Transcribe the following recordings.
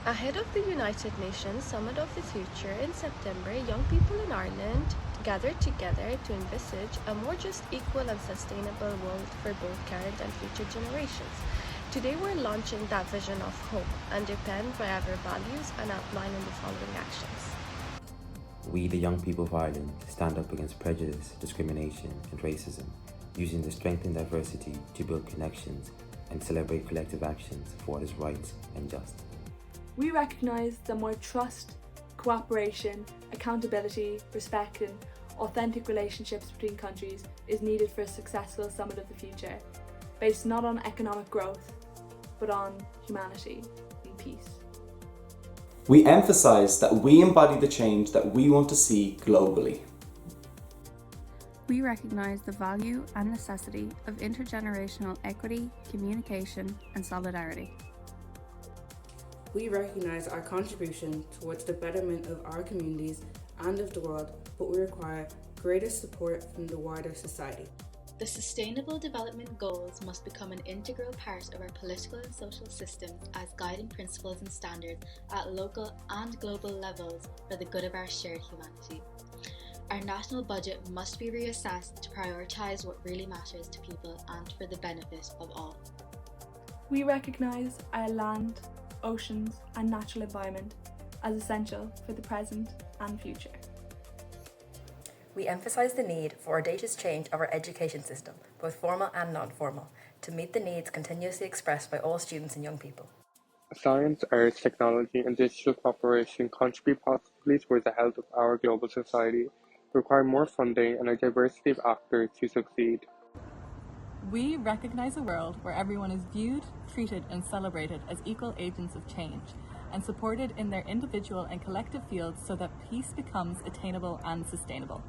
Ahead of the United Nations Summit of the Future in September, young people in Ireland gathered together to envisage a more just, equal and sustainable world for both current and future generations. Today we're launching that vision of hope, underpinned by our values and outlining the following actions. We, the young people of Ireland, stand up against prejudice, discrimination and racism, using the strength and diversity to build connections and celebrate collective actions for what is right and just. We recognise that more trust, cooperation, accountability, respect and authentic relationships between countries is needed for a successful summit of the future, based not on economic growth, but on humanity and peace. We emphasise that we embody the change that we want to see globally. We recognise the value and necessity of intergenerational equity, communication and solidarity. We recognise our contribution towards the betterment of our communities and of the world, but we require greater support from the wider society. The Sustainable Development Goals must become an integral part of our political and social systems as guiding principles and standards at local and global levels for the good of our shared humanity. Our national budget must be reassessed to prioritise what really matters to people and for the benefit of all. We recognise our land, oceans and natural environment as essential for the present and future. We emphasise the need for audacious change of our education system, both formal and non-formal, to meet the needs continuously expressed by all students and young people. Science, arts, technology and digital cooperation contribute positively towards the health of our global society, require more funding and a diversity of actors to succeed. We recognise a world where everyone is viewed, treated and celebrated as equal agents of change and supported in their individual and collective fields so that peace becomes attainable and sustainable.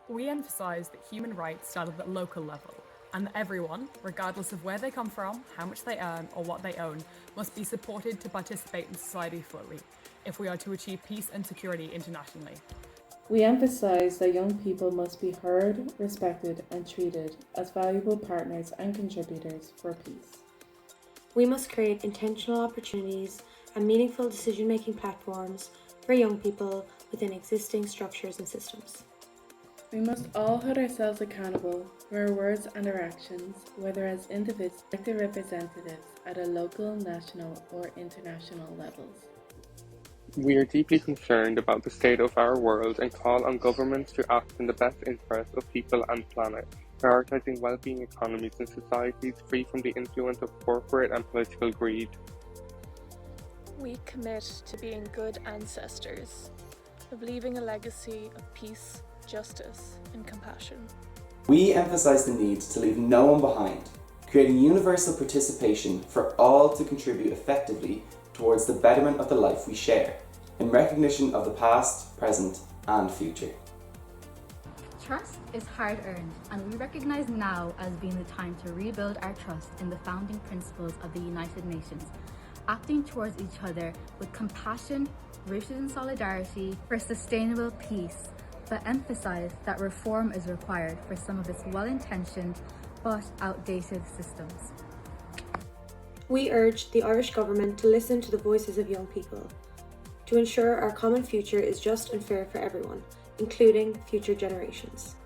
We emphasise that human rights start at the local level and that everyone, regardless of where they come from, how much they earn or what they own, must be supported to participate in society fully if we are to achieve peace and security internationally. We emphasise that young people must be heard, respected and treated as valuable partners and contributors for peace. We must create intentional opportunities and meaningful decision-making platforms for young people within existing structures and systems. We must all hold ourselves accountable for our words and our actions, whether as individuals or elected representatives at a local, national or international levels. We are deeply concerned about the state of our world and call on governments to act in the best interest of people and planet, prioritising well-being economies and societies free from the influence of corporate and political greed. We commit to being good ancestors, of leaving a legacy of peace, justice and compassion. We emphasise the need to leave no one behind, creating universal participation for all to contribute effectively towards the betterment of the life we share, in recognition of the past, present and future. Trust is hard-earned, and we recognise now as being the time to rebuild our trust in the founding principles of the United Nations, acting towards each other with compassion, rooted in solidarity for sustainable peace, but emphasise that reform is required for some of its well-intentioned but outdated systems. We urge the Irish Government to listen to the voices of young people, to ensure our common future is just and fair for everyone, including future generations.